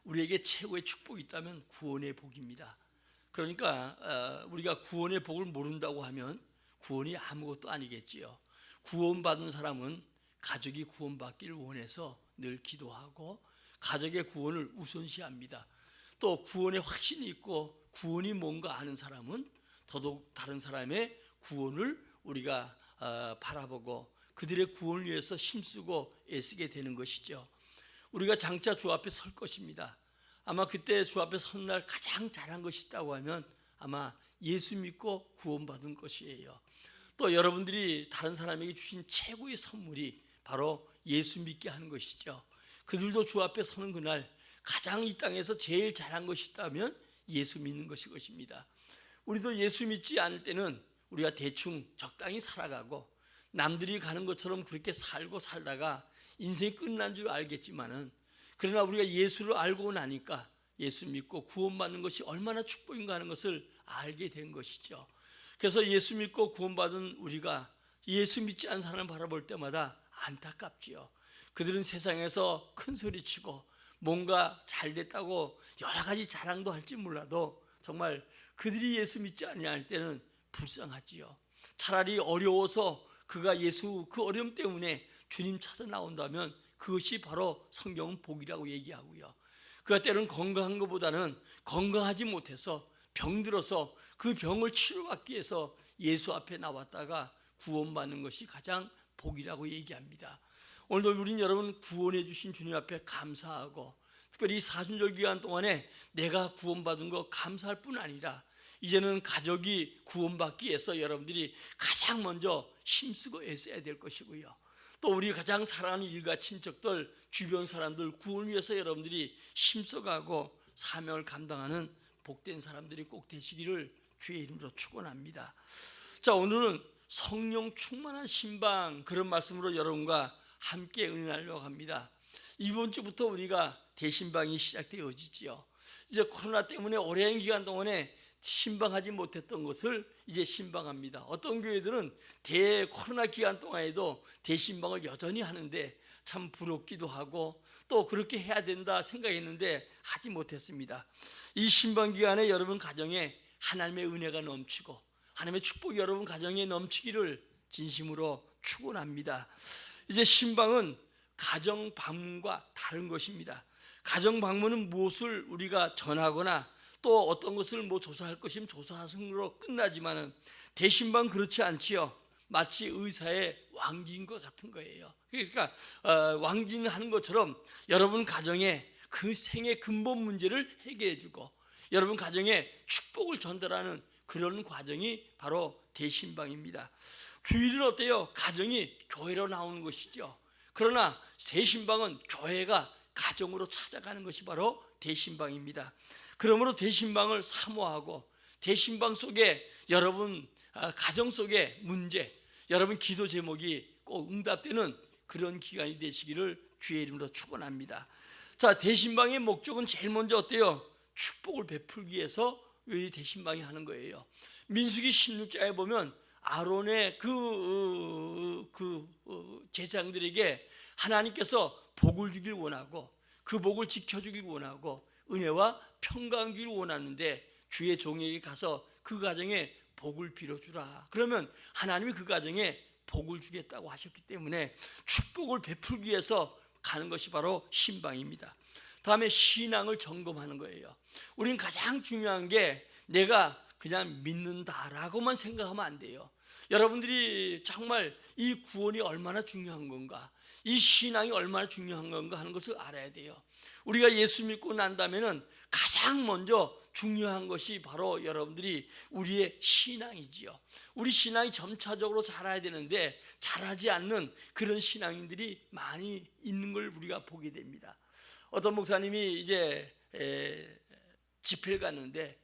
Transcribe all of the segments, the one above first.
우리에게 최고의 축복이 있다면 구원의 복입니다. 그러니까 우리가 구원의 복을 모른다고 하면 구원이 아무것도 아니겠지요. 구원받은 사람은 가족이 구원받기를 원해서 늘 기도하고 가족의 구원을 우선시합니다. 또 구원의 확신이 있고 구원이 뭔가 아는 사람은 더더욱 다른 사람의 구원을 우리가 바라보고 그들의 구원을 위해서 힘쓰고 애쓰게 되는 것이죠. 우리가 장차 주 앞에 설 것입니다. 아마 그때 주 앞에 선 날 가장 잘한 것이 있다고 하면 아마 예수 믿고 구원받은 것이에요. 또 여러분들이 다른 사람에게 주신 최고의 선물이 바로 예수 믿게 하는 것이죠. 그들도 주 앞에 서는 그날 가장 이 땅에서 제일 잘한 것이 있다면 예수 믿는 것입니다. 우리도 예수 믿지 않을 때는 우리가 대충 적당히 살아가고 남들이 가는 것처럼 그렇게 살고 살다가 인생이 끝난 줄 알겠지만은, 그러나 우리가 예수를 알고 나니까 예수 믿고 구원받는 것이 얼마나 축복인가 하는 것을 알게 된 것이죠. 그래서 예수 믿고 구원받은 우리가 예수 믿지 않은 사람을 바라볼 때마다 안타깝지요. 그들은 세상에서 큰 소리치고 뭔가 잘됐다고 여러 가지 자랑도 할지 몰라도 정말 그들이 예수 믿지 아니할 때는 불쌍하지요. 차라리 어려워서 그가 예수 그 어려움 때문에 주님 찾아 나온다면 그것이 바로 성경은 복이라고 얘기하고요. 그가 때로는 건강한 것보다는 건강하지 못해서 병들어서 그 병을 치료받기 위해서 예수 앞에 나왔다가 구원받는 것이 가장 복이라고 얘기합니다. 오늘도 우린 여러분 구원해 주신 주님 앞에 감사하고, 특별히 이 사순절 기간 동안에 내가 구원받은 거 감사할 뿐 아니라 이제는 가족이 구원받기 위해서 여러분들이 가장 먼저 힘쓰고 애써야 될 것이고요. 또 우리 가장 사랑하는 일가 친척들, 주변 사람들 구원을 위해서 여러분들이 힘써가고 사명을 감당하는 복된 사람들이 꼭 되시기를 주의 이름으로 축원합니다. 자, 오늘은 성령 충만한 신방, 그런 말씀으로 여러분과 함께 은혜하려고 합니다. 이번 주부터 우리가 대신방이 시작되어지지요. 이제 코로나 때문에 오랜 기간 동안에 신방하지 못했던 것을 이제 신방합니다. 어떤 교회들은 코로나 기간 동안에도 대신방을 여전히 하는데 참 부럽기도 하고 또 그렇게 해야 된다 생각했는데 하지 못했습니다. 이 신방 기간에 여러분 가정에 하나님의 은혜가 넘치고 하나님의 축복이 여러분 가정에 넘치기를 진심으로 축원합니다. 이제 신방은 가정 방문과 다른 것입니다. 가정 방문은 무엇을 우리가 전하거나 또 어떤 것을 조사할 것이면 조사하승으로 끝나지만은 대신방 그렇지 않지요. 마치 의사의 왕진 것 같은 거예요. 그러니까 왕진하는 것처럼 여러분 가정에 그 생의 근본 문제를 해결해주고 여러분 가정에 축복을 전달하는 그런 과정이 바로 대신방입니다. 주일은 어때요? 가정이 교회로 나오는 것이죠. 그러나 대신방은 교회가 가정으로 찾아가는 것이 바로 대신방입니다. 그러므로 대신방을 사모하고 대신방 속에 여러분 가정 속의 문제, 여러분 기도 제목이 꼭 응답되는 그런 기간이 되시기를 주의 이름으로 축원합니다. 자, 대신방의 목적은 제일 먼저 어때요? 축복을 베풀기 위해서 이 대신방이 하는 거예요. 민수기 16장에 보면 아론의 제장들에게 하나님께서 복을 주길 원하고 그 복을 지켜주길 원하고 은혜와 평강 주길 원하는데 주의 종에게 가서 그 가정에 복을 빌어주라. 그러면 하나님이 그 가정에 복을 주겠다고 하셨기 때문에 축복을 베풀기 위해서 가는 것이 바로 신방입니다. 다음에 신앙을 점검하는 거예요. 우리는 가장 중요한 게 내가 그냥 믿는다라고만 생각하면 안 돼요. 여러분들이 정말 이 구원이 얼마나 중요한 건가, 이 신앙이 얼마나 중요한 건가 하는 것을 알아야 돼요. 우리가 예수 믿고 난다면은 가장 먼저 중요한 것이 바로 여러분들이 우리의 신앙이지요. 우리 신앙이 점차적으로 자라야 되는데 자라지 않는 그런 신앙인들이 많이 있는 걸 우리가 보게 됩니다. 어떤 목사님이 이제 집회를 갔는데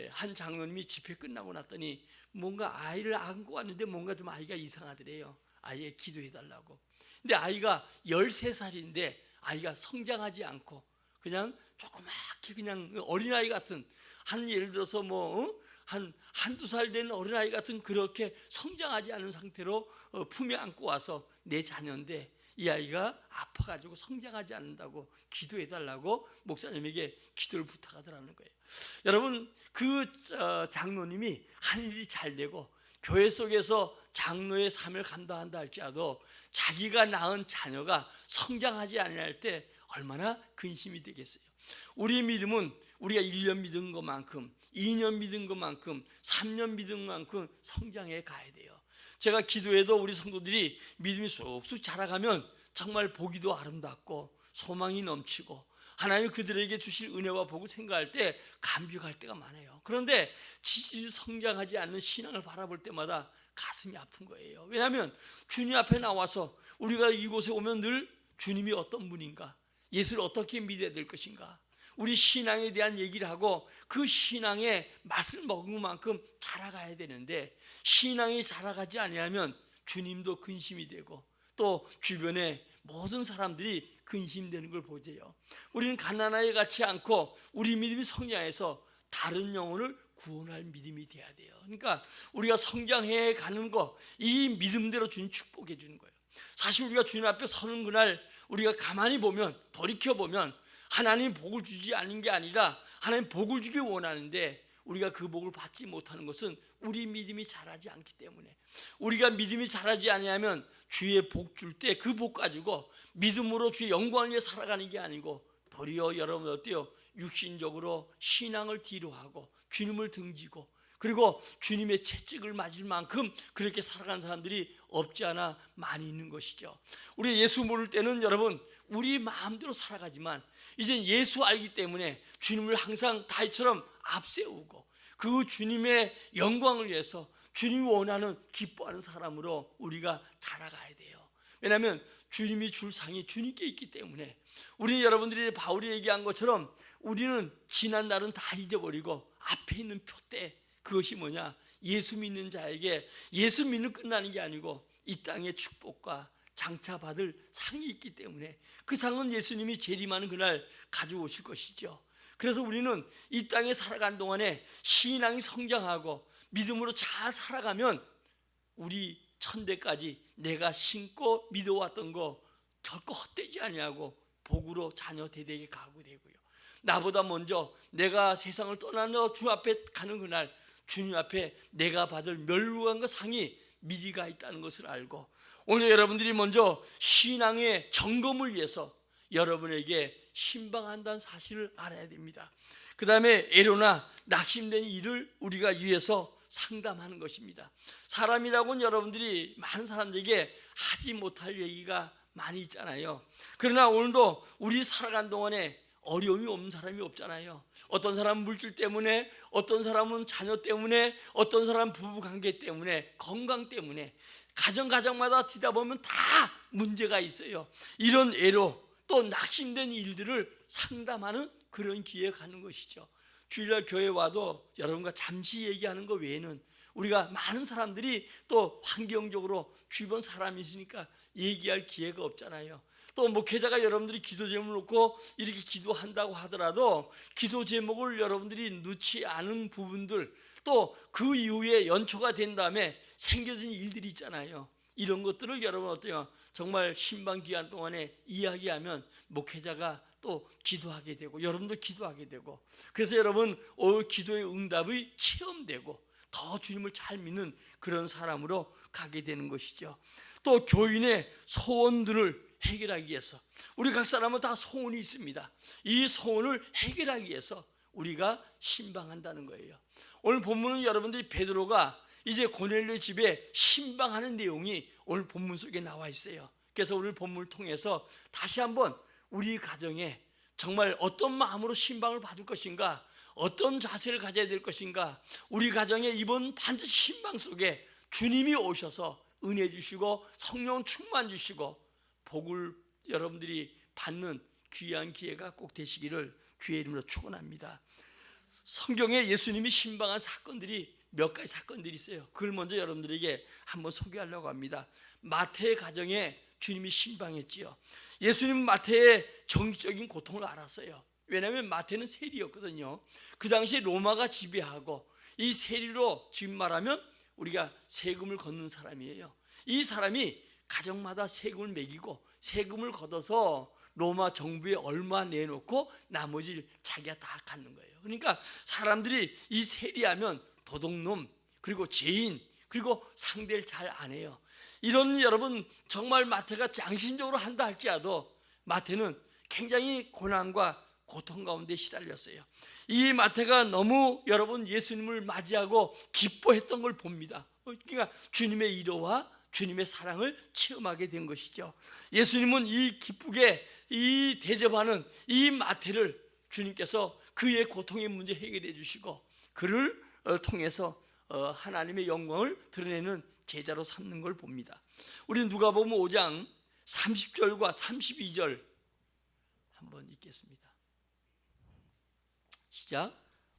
한 장로님이 집회 끝나고 났더니 뭔가 아이를 안고 왔는데 뭔가 좀 아이가 이상하더래요. 아이의 기도해 달라고. 근데 아이가 13살인데 아이가 성장하지 않고 그냥 조그맣게 그냥 어린아이 같은, 예를 들어서 한두 살 된 어린아이 같은 그렇게 성장하지 않은 상태로 품에 안고 와서 내 자녀인데 이 아이가 아파가지고 성장하지 않는다고 기도해달라고 목사님에게 기도를 부탁하더라는 거예요. 여러분, 그 장로님이 한 일이 잘 되고 교회 속에서 장로의 삶을 감당한다 할지라도 자기가 낳은 자녀가 성장하지 않을 때 얼마나 근심이 되겠어요. 우리 믿음은 우리가 1년 믿은 것만큼, 2년 믿은 것만큼, 3년 믿은 것만큼 성장해 가야 돼요. 제가 기도해도 우리 성도들이 믿음이 쑥쑥 자라가면 정말 보기도 아름답고 소망이 넘치고 하나님 그들에게 주실 은혜와 복을 생각할 때 감격할 때가 많아요. 그런데 지지 성장하지 않는 신앙을 바라볼 때마다 가슴이 아픈 거예요. 왜냐하면 주님 앞에 나와서 우리가 이곳에 오면 늘 주님이 어떤 분인가, 예수를 어떻게 믿어야 될 것인가, 우리 신앙에 대한 얘기를 하고 그 신앙의 맛을 먹은 만큼 자라가야 되는데 신앙이 자라가지 아니하면 주님도 근심이 되고 또 주변에 모든 사람들이 근심되는 걸 보세요. 우리는 가나안에 갇지 않고 우리 믿음이 성장해서 다른 영혼을 구원할 믿음이 돼야 돼요. 그러니까 우리가 성장해 가는 거, 이 믿음대로 주님 축복해 주는 거예요. 사실 우리가 주님 앞에 서는 그날 우리가 가만히 보면, 돌이켜보면 하나님 복을 주지 않는 게 아니라 하나님 복을 주길 원하는데 우리가 그 복을 받지 못하는 것은 우리 믿음이 자라지 않기 때문에, 우리가 믿음이 자라지 않으면 주의 복 줄 때 그 복 가지고 믿음으로 주의 영광을 위해 살아가는 게 아니고 도리어 여러분 어때요? 육신적으로 신앙을 뒤로하고 주님을 등지고 그리고 주님의 채찍을 맞을 만큼 그렇게 살아가는 사람들이 없지 않아 많이 있는 것이죠. 우리 예수 모를 때는 여러분 우리 마음대로 살아가지만 이제 예수 알기 때문에 주님을 항상 다윗처럼 앞세우고 그 주님의 영광을 위해서 주님이 원하는 기뻐하는 사람으로 우리가 자라가야 돼요. 왜냐하면 주님이 줄 상이 주님께 있기 때문에 우리 여러분들이 바울이 얘기한 것처럼 우리는 지난 날은 다 잊어버리고 앞에 있는 표대, 그것이 뭐냐? 예수 믿는 자에게 예수 믿는 끝나는 게 아니고 이 땅의 축복과 장차 받을 상이 있기 때문에 그 상은 예수님이 재림하는 그날 가져오실 것이죠. 그래서 우리는 이 땅에 살아가는 동안에 신앙이 성장하고 믿음으로 잘 살아가면 우리 천대까지 내가 신고 믿어왔던 거 결코 헛되지 아니하고 복으로 자녀 대대에게 가고 되고요. 나보다 먼저 내가 세상을 떠나는 주 앞에 가는 그날 주님 앞에 내가 받을 멸루관과 상이 미리가 있다는 것을 알고 오늘 여러분들이 먼저 신앙의 점검을 위해서 여러분에게 신방한다는 사실을 알아야 됩니다. 그 다음에 애로나 낙심된 일을 우리가 위해서 상담하는 것입니다. 사람이라고는 여러분들이 많은 사람들에게 하지 못할 얘기가 많이 있잖아요. 그러나 오늘도 우리 살아간 동안에 어려움이 없는 사람이 없잖아요. 어떤 사람은 물질 때문에, 어떤 사람은 자녀 때문에, 어떤 사람은 부부관계 때문에, 건강 때문에 가정마다 뒤다 보면 다 문제가 있어요. 이런 애로 또 낙심된 일들을 상담하는 그런 기회가 가는 것이죠. 주일날 교회 와도 여러분과 잠시 얘기하는 것 외에는 우리가 많은 사람들이 또 환경적으로 주변 사람이 있으니까 얘기할 기회가 없잖아요. 또 목회자가 여러분들이 기도 제목을 놓고 이렇게 기도한다고 하더라도 기도 제목을 여러분들이 넣지 않은 부분들 또 그 이후에 연초가 된 다음에 생겨진 일들이 있잖아요. 이런 것들을 여러분 어때요? 정말 신방 기간 동안에 이야기하면 목회자가 또 기도하게 되고 여러분도 기도하게 되고 그래서 여러분 기도의 응답이 체험되고 더 주님을 잘 믿는 그런 사람으로 가게 되는 것이죠. 또 교인의 소원들을 해결하기 위해서 우리 각 사람은 다 소원이 있습니다. 이 소원을 해결하기 위해서 우리가 신방한다는 거예요. 오늘 본문은 여러분들이 베드로가 이제 고넬료 집에 신방하는 내용이 오늘 본문 속에 나와 있어요. 그래서 오늘 본문을 통해서 다시 한번 우리 가정에 정말 어떤 마음으로 신방을 받을 것인가, 어떤 자세를 가져야 될 것인가, 우리 가정에 이번 반드시 신방 속에 주님이 오셔서 은혜 주시고 성령 충만 주시고 복을 여러분들이 받는 귀한 기회가 꼭 되시기를 주의 이름으로 축원합니다. 성경에 예수님이 신방한 사건들이 몇 가지 사건들이 있어요. 그걸 먼저 여러분들에게 한번 소개하려고 합니다. 마태의 가정에 주님이 신방했지요. 예수님은 마태의 정치적인 고통을 알았어요. 왜냐하면 마태는 세리였거든요. 그 당시에 로마가 지배하고 이 세리로 지금 말하면 우리가 세금을 걷는 사람이에요. 이 사람이 가정마다 세금을 매기고 세금을 걷어서 로마 정부에 얼마 내놓고 나머지를 자기가 다 갖는 거예요. 그러니까 사람들이 이 세리하면 도둑놈, 그리고 죄인, 그리고 상대를 잘 안 해요. 이런 여러분 정말 마태가 양심적으로 한다 할지라도 마태는 굉장히 고난과 고통 가운데 시달렸어요. 이 마태가 너무 여러분 예수님을 맞이하고 기뻐했던 걸 봅니다. 그러니까 주님의 위로와 주님의 사랑을 체험하게 된 것이죠. 예수님은 이 기쁘게 이 대접하는 이 마태를 주님께서 그의 고통의 문제 해결해 주시고 그를 통해서 하나님의 영광을 드러내는 제자로 삼는 걸 봅니다. 우리 누가복음 5장 30절과 32절 한번 읽겠습니다. 시작.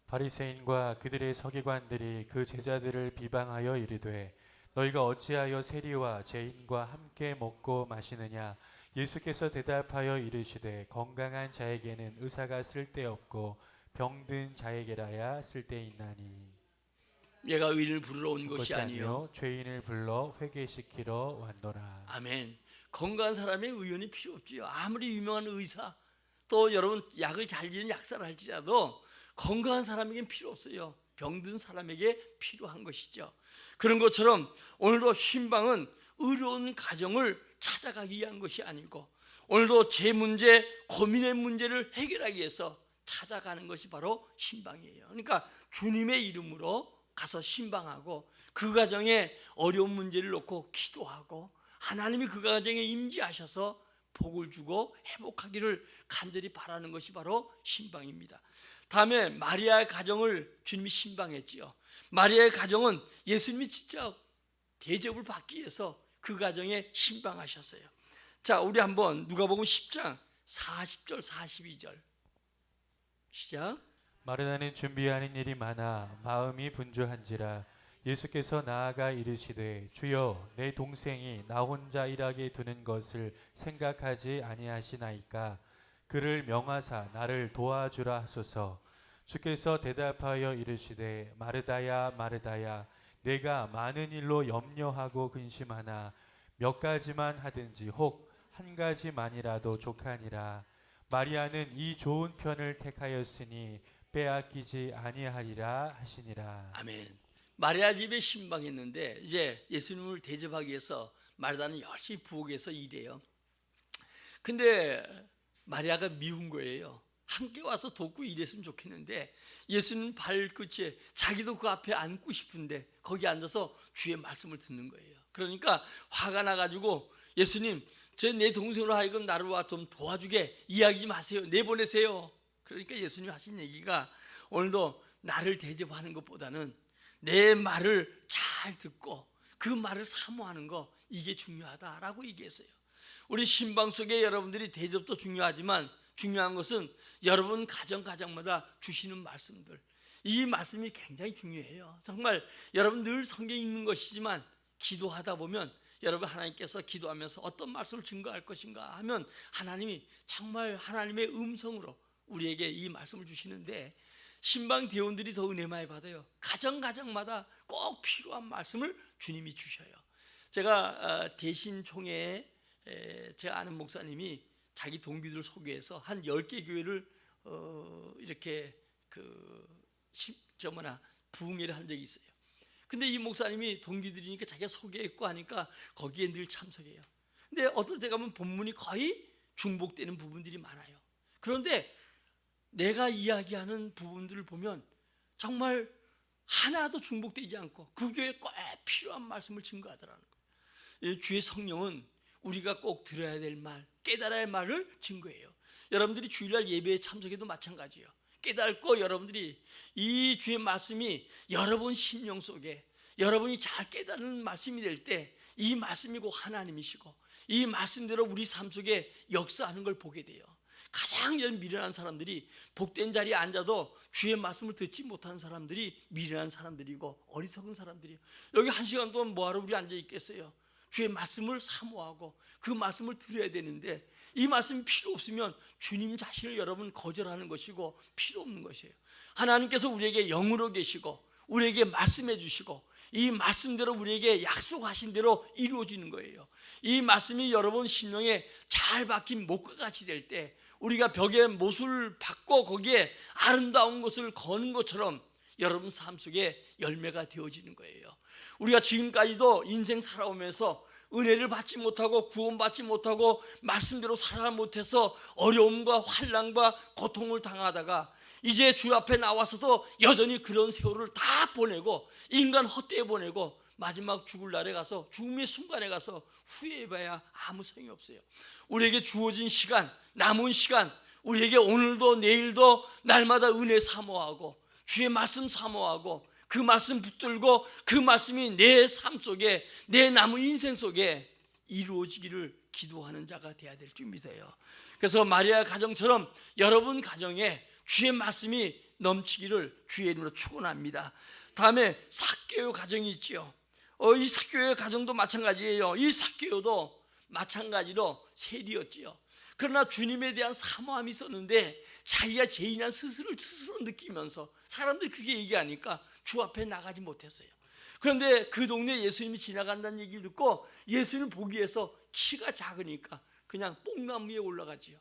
바리새인과 그들의 서기관들이 그 제자들을 비방하여 이르되 너희가 어찌하여 세리와 죄인과 함께 먹고 마시느냐. 예수께서 대답하여 이르시되 건강한 자에게는 의사가 쓸데없고 병든 자에게라야 쓸데있나니. 얘가 의인을 부르러 온 것이 아니요 죄인을 불러 회개시키러 왔노라. 아멘. 건강한 사람의 의원이 필요 없지요. 아무리 유명한 의사, 또 여러분 약을 잘 지는 약사를 할지라도 건강한 사람에게는 필요 없어요. 병든 사람에게 필요한 것이죠. 그런 것처럼 오늘도 신방은 의로운 가정을 찾아가기 위한 것이 아니고 오늘도 제 문제, 고민의 문제를 해결하기 위해서 찾아가는 것이 바로 신방이에요. 그러니까 주님의 이름으로 가서 신방하고 그 가정에 어려운 문제를 놓고 기도하고 하나님이 그 가정에 임재하셔서 복을 주고 회복하기를 간절히 바라는 것이 바로 신방입니다. 다음에 마리아의 가정을 주님이 신방했지요. 마리아의 가정은 예수님이 직접 대접을 받기 위해서 그 가정에 신방하셨어요. 자, 우리 한번 누가복음 10장 40절 42절 시작. 마르다는 준비하는 일이 많아 마음이 분주한지라 예수께서 나아가 이르시되 주여 내 동생이 나 혼자 일하게 두는 것을 생각하지 아니하시나이까. 그를 명하사 나를 도와주라 하소서. 주께서 대답하여 이르시되 마르다야 마르다야 내가 많은 일로 염려하고 근심하나 몇 가지만 하든지 혹 한 가지만이라도 족하니라. 마리아는 이 좋은 편을 택하였으니 빼앗기지 아니하리라 하시니라. 아멘. 마리아 집에 신방했는데 이제 예수님을 대접하기 위해서 마르다는 열심히 부엌에서 일해요. 근데 마리아가 미운 거예요. 함께 와서 돕고 일했으면 좋겠는데 예수님 발끝에 자기도 그 앞에 앉고 싶은데 거기 앉아서 주의 말씀을 듣는 거예요. 그러니까 화가 나가지고 예수님 내 동생으로 하여금 나를 와 좀 도와주게 이야기 좀 하세요. 내보내세요. 그러니까 예수님이 하신 얘기가 오늘도 나를 대접하는 것보다는 내 말을 잘 듣고 그 말을 사모하는 거 이게 중요하다라고 얘기했어요. 우리 신방 속에 여러분들이 대접도 중요하지만 중요한 것은 여러분 가정마다 주시는 말씀들, 이 말씀이 굉장히 중요해요. 정말 여러분 늘 성경 읽는 것이지만 기도하다 보면 여러분 하나님께서 기도하면서 어떤 말씀을 증거할 것인가 하면 하나님이 정말 하나님의 음성으로 우리에게 이 말씀을 주시는데 신방 대원들이 더 은혜 많이 받아요. 가정마다 꼭 필요한 말씀을 주님이 주셔요. 제가 대신총회에 제가 아는 목사님이 자기 동기들 소개해서 한 10개 교회를 이렇게 부흥회를 한 적이 있어요. 근데 이 목사님이 동기들이니까 자기가 소개했고 하니까 거기에 늘 참석해요. 근데 어떨 때 가면 본문이 거의 중복되는 부분들이 많아요. 그런데 내가 이야기하는 부분들을 보면 정말 하나도 중복되지 않고 그 교회에 꼭 필요한 말씀을 증거하더라는 거예요. 주의 성령은 우리가 꼭 들어야 될 말, 깨달아야 할 말을 증거해요. 여러분들이 주일날 예배에 참석해도 마찬가지예요. 깨닫고 여러분들이 이 주의 말씀이 여러분 심령 속에 여러분이 잘 깨닫는 말씀이 될 때 이 말씀이 곧 하나님이시고 이 말씀대로 우리 삶 속에 역사하는 걸 보게 돼요. 가장 미련한 사람들이 복된 자리에 앉아도 주의 말씀을 듣지 못하는 사람들이 미련한 사람들이고 어리석은 사람들이에요. 여기 1시간 동안 뭐하러 우리 앉아 있겠어요? 주의 말씀을 사모하고 그 말씀을 들어야 되는데 이 말씀이 필요 없으면 주님 자신을 여러분 거절하는 것이고 필요 없는 것이에요. 하나님께서 우리에게 영으로 계시고 우리에게 말씀해 주시고 이 말씀대로 우리에게 약속하신 대로 이루어지는 거예요. 이 말씀이 여러분 심령에 잘 박힌 목과 같이 될 때 우리가 벽에 못을 박고 거기에 아름다운 것을 거는 것처럼 여러분 삶 속에 열매가 되어지는 거예요. 우리가 지금까지도 인생 살아오면서 은혜를 받지 못하고 구원받지 못하고 말씀대로 살아 못해서 어려움과 환난과 고통을 당하다가 이제 주 앞에 나와서도 여전히 그런 세월을 다 보내고 인간 헛되이 보내고 마지막 죽을 날에 가서 죽음의 순간에 가서 후회해봐야 아무 소용이 없어요. 우리에게 주어진 시간, 남은 시간, 우리에게 오늘도 내일도 날마다 은혜 사모하고 주의 말씀 사모하고 그 말씀 붙들고 그 말씀이 내 삶 속에 내 남은 인생 속에 이루어지기를 기도하는 자가 되어야 될 줄 믿어요. 그래서 마리아 가정처럼 여러분 가정에 주의 말씀이 넘치기를 주의 이름으로 축원합니다. 다음에 삭개오 가정이 있지요. 이 삭개오의 가정도 마찬가지예요. 이 삭개오도 마찬가지로 세리였지요. 그러나 주님에 대한 사모함이 있었는데 자기가 죄인한 스스로 느끼면서 사람들이 그렇게 얘기하니까 주 앞에 나가지 못했어요. 그런데 그 동네 예수님이 지나간다는 얘기를 듣고 예수님을 보기 위해서 키가 작으니까 그냥 뽕나무 위에 올라가지요.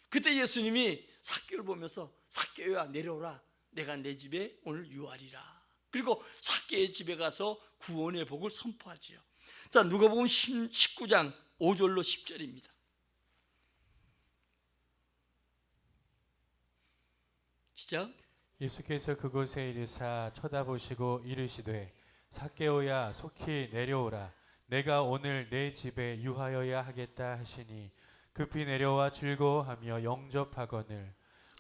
그때 예수님이 삭개오를 보면서 삭개오야 내려오라, 내가 내 집에 오늘 유하리라. 그리고 삭개오의 집에 가서 구원의 복을 선포하지요. 자, 누가복음 19장 5절로 10절입니다. 시작. 예수께서 그곳에 이르사 쳐다보시고 이르시되 삭개오야 속히 내려오라, 내가 오늘 내 집에 유하여야 하겠다 하시니 급히 내려와 즐거워하며 영접하거늘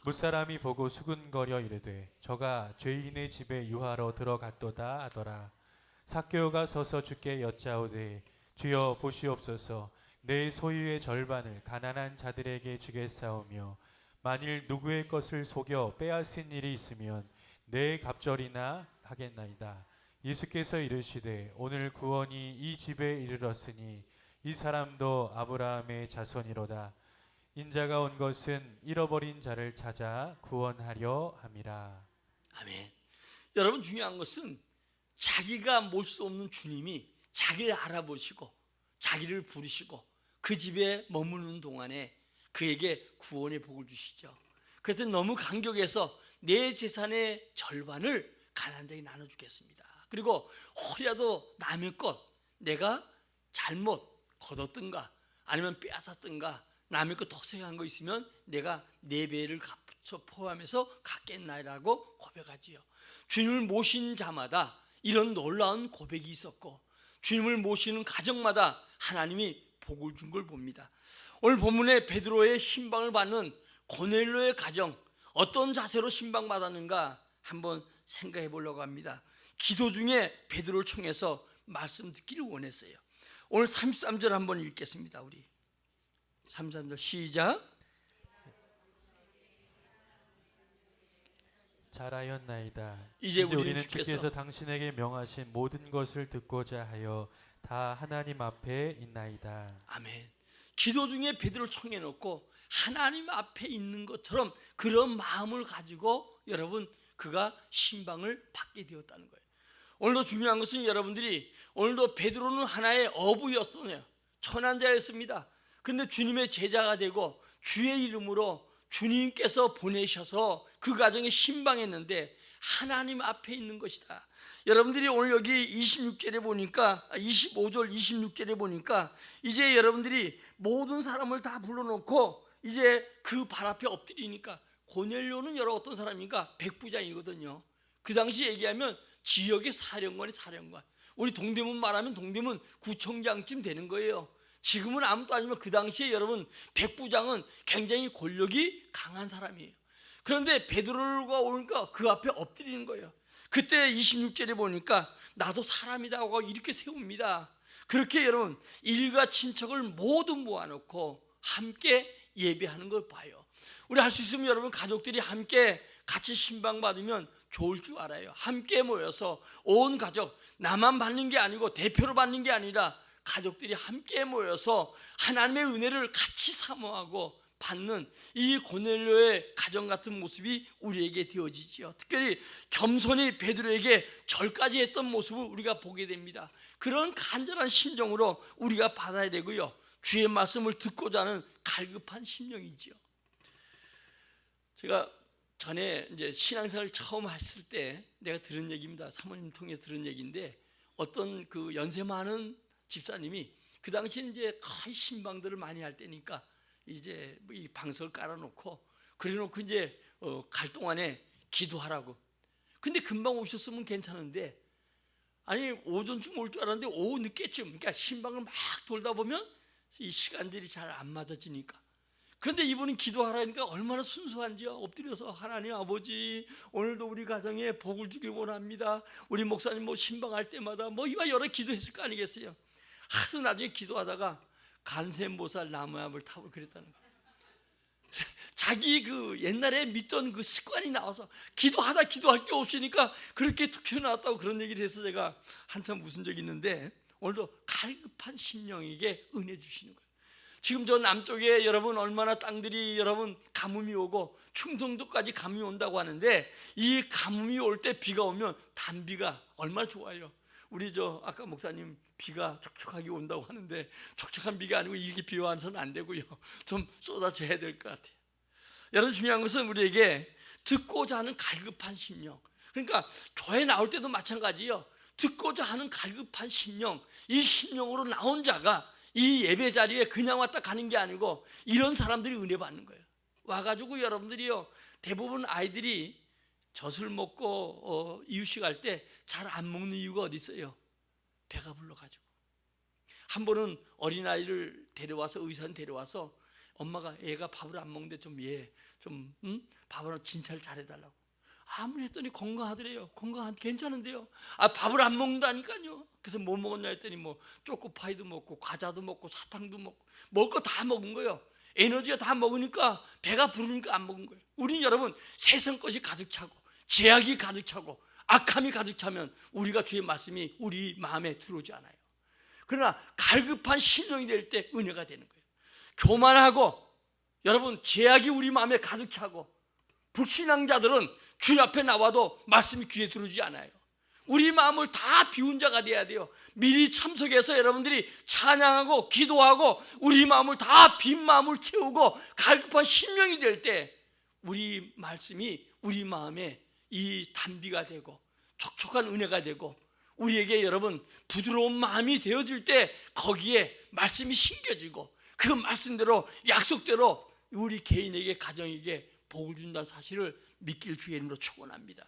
무사람이 보고 수군거려 이르되 저가 죄인의 집에 유하러 들어갔도다 하더라. 삭개오가 서서 주께 여짜오되 주여 보시옵소서, 내 소유의 절반을 가난한 자들에게 주겠사오며 만일 누구의 것을 속여 빼앗은 일이 있으면 내 갑절이나 하겠나이다. 예수께서 이르시되 오늘 구원이 이 집에 이르렀으니 이 사람도 아브라함의 자손이로다. 인자가 온 것은 잃어버린 자를 찾아 구원하려 함이라. 아멘. 여러분, 중요한 것은 자기가 몰 수 없는 주님이 자기를 알아보시고 자기를 부르시고 그 집에 머무는 동안에 그에게 구원의 복을 주시죠. 그래서 너무 감격해서 내 재산의 절반을 가난한 자에게 나눠주겠습니다. 그리고 혹이라도 남의 것 내가 잘못 거뒀든가 아니면 빼앗았든가 남의 것 토색한 거 있으면 내가 4배를 포함해서 갖겠나라고 고백하지요. 주님을 모신 자마다 이런 놀라운 고백이 있었고 주님을 모시는 가정마다 하나님이 복을 준 걸 봅니다. 오늘 본문에 베드로의 신방을 받는 고넬료의 가정, 어떤 자세로 신방받았는가 한번 생각해 보려고 합니다. 기도 중에 베드로를 청해서 말씀 듣기를 원했어요. 오늘 33절 한번 읽겠습니다. 우리 33절 시작. 잘하였나이다. 이제 우리는 주께서 당신에게 명하신 모든 것을 듣고자 하여 다 하나님 앞에 있나이다. 아멘. 기도 중에 베드로를 청해놓고 하나님 앞에 있는 것처럼 그런 마음을 가지고 여러분 그가 신방을 받게 되었다는 거예요. 오늘도 중요한 것은 여러분들이 오늘도 베드로는 하나의 어부였어요. 천한 자였습니다. 그런데 주님의 제자가 되고 주의 이름으로 주님께서 보내셔서 그 가정에 신방했는데 하나님 앞에 있는 것이다. 여러분들이 오늘 여기 26절에 보니까 25절 26절에 보니까 이제 여러분들이 모든 사람을 다 불러놓고 이제 그 발 앞에 엎드리니까 고넬료는 여러 어떤 사람인가 백부장이거든요. 그 당시 얘기하면 지역의 사령관. 우리 동대문 말하면 동대문 구청장쯤 되는 거예요. 지금은 아무도 아니면 그 당시에 여러분 백부장은 굉장히 권력이 강한 사람이에요. 그런데 베드로가 오니까 그 앞에 엎드리는 거예요. 그때 26절에 보니까 나도 사람이다 하고 이렇게 세웁니다. 그렇게 여러분 일가 친척을 모두 모아놓고 함께 예배하는 걸 봐요. 우리 할 수 있으면 여러분 가족들이 함께 같이 신방 받으면 좋을 줄 알아요. 함께 모여서 온 가족, 나만 받는 게 아니고 대표로 받는 게 아니라 가족들이 함께 모여서 하나님의 은혜를 같이 사모하고 받는 이 고넬료의 가정 같은 모습이 우리에게 되어지지요. 특별히 겸손히 베드로에게 절까지 했던 모습을 우리가 보게 됩니다. 그런 간절한 심정으로 우리가 받아야 되고요. 주의 말씀을 듣고자 하는 갈급한 심령이지요. 제가 전에 이제 신앙생활을 처음 했을 때 내가 들은 얘기입니다. 사모님 통해서 들은 얘기인데, 어떤 그 연세 많은 집사님이 그 당시에 이제 거의 신방들을 많이 할 때니까 이제 이 방석을 깔아놓고 그래놓고 이제 갈 동안에 기도하라고. 근데 금방 오셨으면 괜찮은데, 아니 오전쯤 올 줄 알았는데 오후 늦게쯤, 그러니까 신방을 막 돌다 보면 이 시간들이 잘 안 맞아지니까. 그런데 이분은 기도하라니까 얼마나 순수한지요. 엎드려서 하나님 아버지, 오늘도 우리 가정에 복을 주길 원합니다. 우리 목사님 뭐 신방할 때마다 뭐 이와 여러 기도했을 거 아니겠어요. 하도 나중에 기도하다가 간센보살 나무яб을 타고 그랬다는 거예요. 자기 그 옛날에 믿던 그 습관이 나와서 기도하다 기도할 게 없으니까 그렇게 툭 튀어나왔다고 그런 얘기를 해서 제가 한참 웃은 적이 있는데, 오늘도 갈급한 심령에게 은혜 주시는 거예요. 지금 저 남쪽에 여러분 얼마나 땅들이 여러분 가뭄이 오고 충청도까지 가뭄이 온다고 하는데, 이 가뭄이 올 때 비가 오면 단비가 얼마나 좋아요. 우리 저 아까 목사님 비가 촉촉하게 온다고 하는데, 촉촉한 비가 아니고 이렇게 비 와서는 안 되고요. 좀 쏟아져야 될 것 같아요. 여러분, 중요한 것은 우리에게 듣고자 하는 갈급한 심령. 그러니까 교회 나올 때도 마찬가지예요. 듣고자 하는 갈급한 심령, 이 심령으로 나온 자가 이 예배 자리에 그냥 왔다 가는 게 아니고 이런 사람들이 은혜 받는 거예요. 와가지고 여러분들이요, 대부분 아이들이 젖을 먹고 이유식 할 때 잘 안 먹는 이유가 어디 있어요? 배가 불러가지고. 한 번은 어린아이를 데려와서, 의사는 데려와서 엄마가 애가 밥을 안 먹는데 좀 밥을 진찰 잘해달라고. 아무리 했더니 건강하더래요. 괜찮은데요. 밥을 안 먹는다니까요. 그래서 뭐 먹었냐 했더니 뭐 초코파이도 먹고 과자도 먹고 사탕도 먹고 먹을 거 다 먹은 거예요. 에너지가 다 먹으니까 배가 부르니까 안 먹은 거예요. 우리는 여러분 세상 것이 가득 차고 죄악이 가득 차고 악함이 가득 차면 우리가 주의 말씀이 우리 마음에 들어오지 않아요. 그러나 갈급한 심령이 될 때 은혜가 되는 거예요. 교만하고 여러분 죄악이 우리 마음에 가득 차고 불신앙자들은 주 앞에 나와도 말씀이 귀에 들어오지 않아요. 우리 마음을 다 비운 자가 돼야 돼요. 미리 참석해서 여러분들이 찬양하고 기도하고 우리 마음을 다 빈 마음을 채우고 갈급한 심령이 될 때 우리 말씀이 우리 마음에 이 단비가 되고 촉촉한 은혜가 되고 우리에게 여러분 부드러운 마음이 되어질 때 거기에 말씀이 심겨지고 그 말씀대로 약속대로 우리 개인에게 가정에게 복을 준다는 사실을 믿길 주의 이름으로 축원합니다.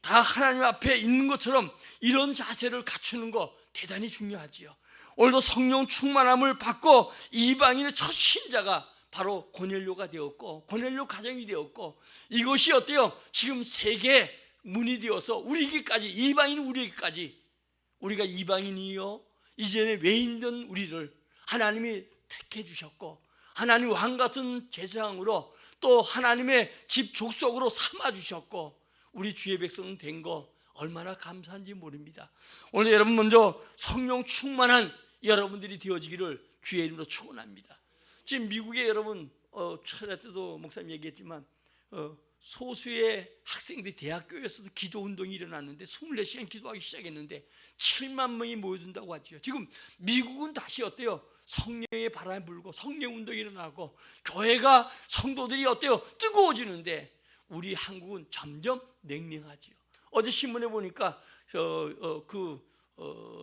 다 하나님 앞에 있는 것처럼 이런 자세를 갖추는 거 대단히 중요하지요. 오늘도 성령 충만함을 받고 이방인의 첫 신자가 바로 고넬료가 되었고 고넬료 가정이 되었고 이것이 어때요? 지금 세계 문이 되어서 우리에게까지 이방인 우리에게까지 우리가 이방인이요 이전에 외인된 우리를 하나님이 택해 주셨고 하나님 왕 같은 제사장으로 또 하나님의 집 족속으로 삼아 주셨고 우리 주의 백성 된 거 얼마나 감사한지 모릅니다. 오늘 여러분 먼저 성령 충만한 여러분들이 되어지기를 주의 이름으로 축원합니다. 지금 미국에 여러분 철야 때도 목사님 얘기했지만 소수의 학생들이 대학교에서도 기도 운동이 일어났는데 24시간 기도하기 시작했는데 7만 명이 모여든다고 하죠. 지금 미국은 다시 어때요? 성령의 바람이 불고 성령 운동이 일어나고 교회가 성도들이 어때요? 뜨거워지는데 우리 한국은 점점 냉랭하지요. 어제 신문에 보니까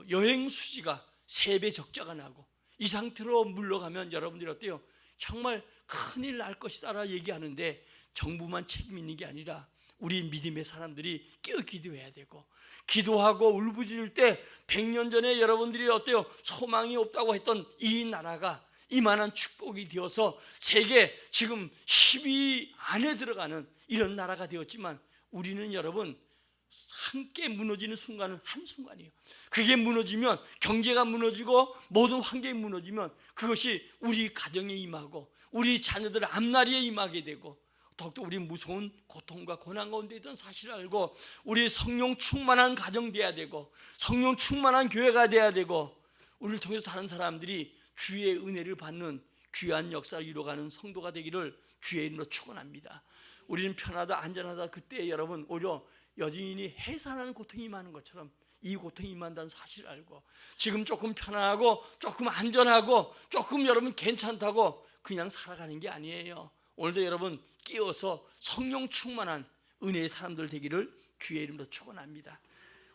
여행 수지가 3배 적자가 나고 이 상태로 물러가면 여러분들이 어때요? 정말 큰일 날 것이다라 얘기하는데 정부만 책임 있는 게 아니라 우리 믿음의 사람들이 깨어 기도해야 되고 기도하고 울부짖을 때 100년 전에 여러분들이 어때요? 소망이 없다고 했던 이 나라가 이만한 축복이 되어서 세계 지금 10위 안에 들어가는 이런 나라가 되었지만 우리는 여러분 함께 무너지는 순간은 한순간이에요. 그게 무너지면 경제가 무너지고 모든 환경이 무너지면 그것이 우리 가정에 임하고 우리 자녀들 앞날에 임하게 되고 더욱더 우리 무서운 고통과 고난 가운데 있던 사실을 알고 우리 성령 충만한 가정 돼야 되고 성령 충만한 교회가 돼야 되고 우리를 통해서 다른 사람들이 주의 은혜를 받는 귀한 역사를 이루어가는 성도가 되기를 주의 이름으로 축원합니다. 우리는 편하다 안전하다 그때 여러분 오히려 여전히 해산하는 고통이 많은 것처럼 이 고통이 임한다는 사실을 알고 지금 조금 편안하고 조금 안전하고 조금 여러분 괜찮다고 그냥 살아가는 게 아니에요. 오늘도 여러분 깨어서 성령 충만한 은혜의 사람들 되기를 주의 이름으로 축원합니다.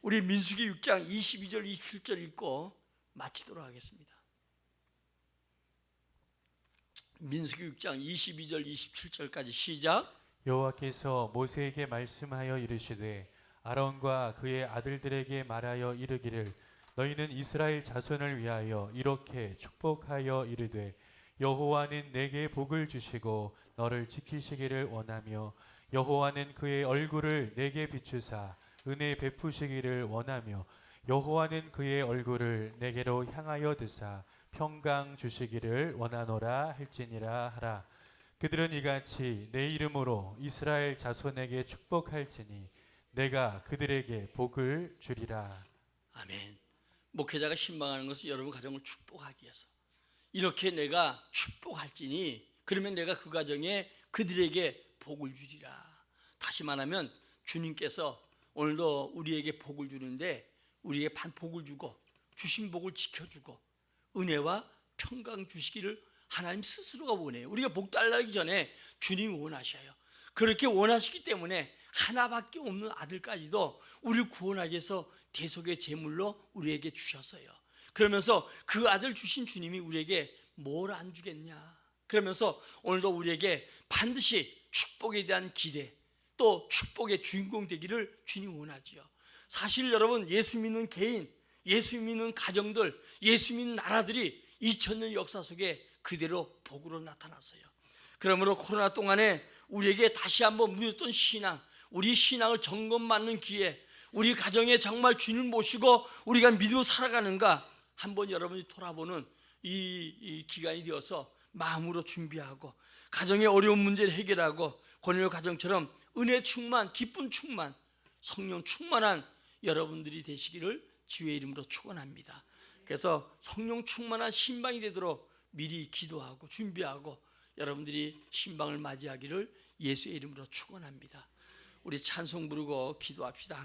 우리 민수기 6장 22절 27절 읽고 마치도록 하겠습니다. 민수기 6장 22절 27절까지 시작. 여호와께서 모세에게 말씀하여 이르시되 아론과 그의 아들들에게 말하여 이르기를 너희는 이스라엘 자손을 위하여 이렇게 축복하여 이르되 여호와는 내게 복을 주시고 너를 지키시기를 원하며 여호와는 그의 얼굴을 내게 비추사 은혜 베푸시기를 원하며 여호와는 그의 얼굴을 내게로 향하여 드사 평강 주시기를 원하노라 할지니라 하라. 그들은 이같이 내 이름으로 이스라엘 자손에게 축복할지니 내가 그들에게 복을 주리라. 아멘. 목회자가 신방하는 것은 여러분 가정을 축복하기 위해서 이렇게 내가 축복할지니 그러면 내가 그 가정에 그들에게 복을 주리라. 다시 말하면 주님께서 오늘도 우리에게 복을 주는데 우리에게 복을 주고 주신 복을 지켜주고 은혜와 평강 주시기를 하나님 스스로가 원해요. 우리가 복 달라기 전에 주님이 원하셔요. 그렇게 원하시기 때문에 하나밖에 없는 아들까지도 우리를 구원하기 위해서 대속의 제물로 우리에게 주셨어요. 그러면서 그 아들 주신 주님이 우리에게 뭘 안 주겠냐. 그러면서 오늘도 우리에게 반드시 축복에 대한 기대 또 축복의 주인공 되기를 주님 원하지요. 사실 여러분 예수 믿는 개인, 예수 믿는 가정들, 예수 믿는 나라들이 2000년 역사 속에 그대로 복으로 나타났어요. 그러므로 코로나 동안에 우리에게 다시 한번 묻었던 신앙, 우리 신앙을 점검받는 기회, 우리 가정에 정말 주님을 모시고 우리가 믿고 살아가는가 한번 여러분이 돌아보는 이 기간이 되어서 마음으로 준비하고 가정의 어려운 문제를 해결하고 권율 가정처럼 은혜 충만, 기쁨 충만, 성령 충만한 여러분들이 되시기를 주의 이름으로 축원합니다. 그래서 성령 충만한 신방이 되도록 미리 기도하고 준비하고 여러분들이 신방을 맞이하기를 예수의 이름으로 축원합니다. 우리 찬송 부르고 기도합시다.